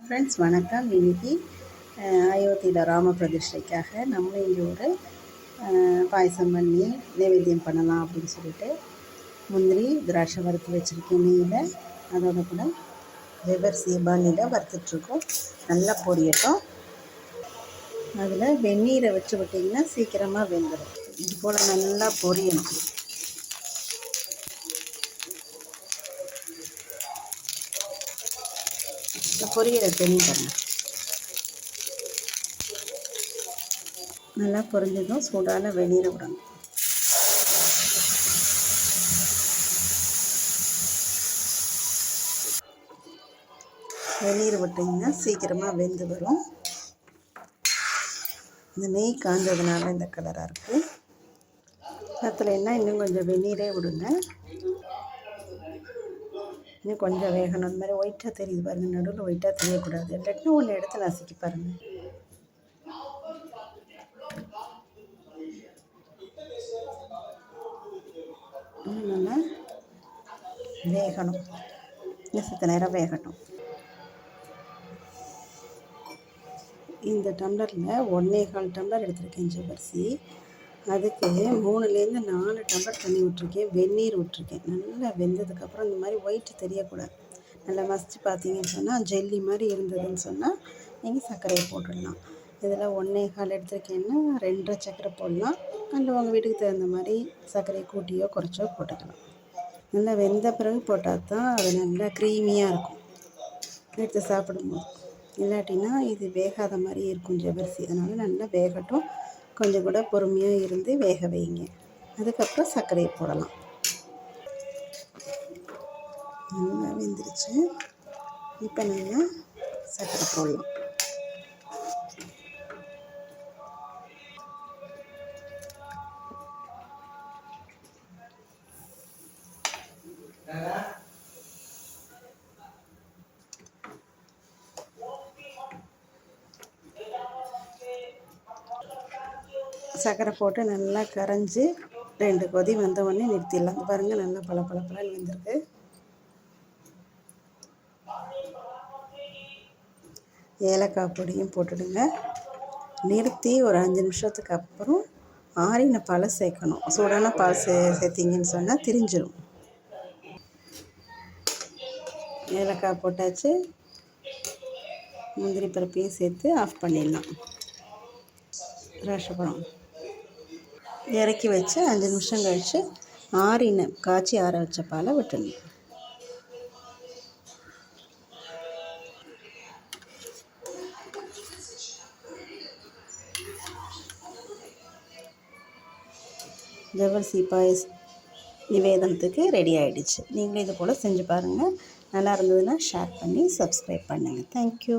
Friends வணக்கம். இன்றைக்கி அயோத்தியில் ராம பிரதிஷ்டைக்காக நம்ம இங்கே ஒரு பாயசம் பண்ணி நைவேத்தியம் பண்ணலாம் அப்படின்னு சொல்லிட்டு முந்திரி திராட்சை வறுத்து வச்சுருக்கேன் நெய்யில். அதோட கூட ஜவ்வரிசி பானியில் வறுத்துட்ருக்கோம். நல்லா பொரியட்டும். அதில் வெந்நீரை வச்சு விட்டிங்கன்னா சீக்கிரமாக வெந்துடும். இது போல் நல்லா பொரியணும். பொரியலை தெரிஞ்சுக்கணும். நல்லா பொரிஞ்சதும் சூடான வெந்நீரை விடணும். வெந்நீர் விட்டிங்கன்னா சீக்கிரமாக வெந்து வரும். இந்த நெய் காஞ்சதுனால இந்த கலராக இருக்குது. பத்தலைன்னா இன்னும் கொஞ்சம் வெந்நீரே விடுங்க. இன்னும் கொஞ்சம் வேகணும். அந்த மாதிரி ஒயிட்டாக தெரியுது பாருங்கள். நடுவில் ஒயிட்டாக தெரியக்கூடாது. இல்லாட்டினா ஒன்று எடுத்து நசுக்கி பாருங்கள். நல்லா வேகணும். நிமிஷத்து நேரம் வேகட்டும். இந்த டம்ளரில் 1.25 டம்ளர் எடுத்துருக்கேன் ஜவ்வரிசி. அதுக்கு 3லேருந்து 4 டம்ளர் தண்ணி விட்ருக்கேன். வெந்நீர் விட்ருக்கேன். நல்லா வெந்ததுக்கப்புறம் இந்த மாதிரி ஒயிட் தெரியக்கூடாது. நல்லா மசித்து பார்த்தீங்கன்னு சொன்னால் ஜெல்லி மாதிரி இருந்ததுன்னு சொன்னால் நீங்கள் சர்க்கரையை போட்டுடலாம். இதில் 1.25 எடுத்துருக்கேன்னா 2.5 சர்க்கரை போடலாம். அதில் உங்கள் வீட்டுக்கு தகுந்த மாதிரி சர்க்கரையை கூட்டியோ குறைச்சோ போட்டுக்கலாம். நல்லா வெந்த பிறகு போட்டால் தான் அது நல்லா க்ரீமியாக இருக்கும் எடுத்து சாப்பிடும்போது. இல்லாட்டினா இது வேகாத மாதிரி இருக்கும் ஜவ்வரிசி. அதனால் நல்லா வேகட்டும். கொஞ்சம் கூட பொறுமையாக இருந்து வேக வைங்க. அதுக்கப்புறம் சர்க்கரையை போடலாம். நல்லா வெந்துருச்சு. இப்போ நல்லா சர்க்கரை போடலாம். சர்க்கரை போட்டு நல்லா கரைஞ்சி 2 கொதி வந்த உடனே நிறுத்திடலாம். அது பாருங்கள் நல்லா பளபளன்னு வெந்திருக்கு. ஏலக்காய் பொடியும் போட்டுடுங்க. நிறுத்தி ஒரு 5 நிமிஷத்துக்கு அப்புறம் ஆறின பால் சேர்க்கணும். சூடான பால் சேர்த்திங்கன்னு சொன்னால் திரிஞ்சிடும். ஏலக்காய் போட்டாச்சு. முந்திரி பருப்பையும் சேர்த்து ஆஃப் பண்ணிடலாம். திராட்சைப்பழம் இறக்கி வச்சு 5 நிமிஷம் கழித்து ஆறின காய்ச்சி ஆற வச்ச பாலை விட்டுடணும். ஜவ்வரிசி நிவேதனத்துக்கு ரெடி ஆகிடுச்சு. நீங்களும் இது போல் செஞ்சு பாருங்கள். நல்லா இருந்ததுன்னா ஷேர் பண்ணி சப்ஸ்கிரைப் பண்ணுங்கள். தேங்க்யூ.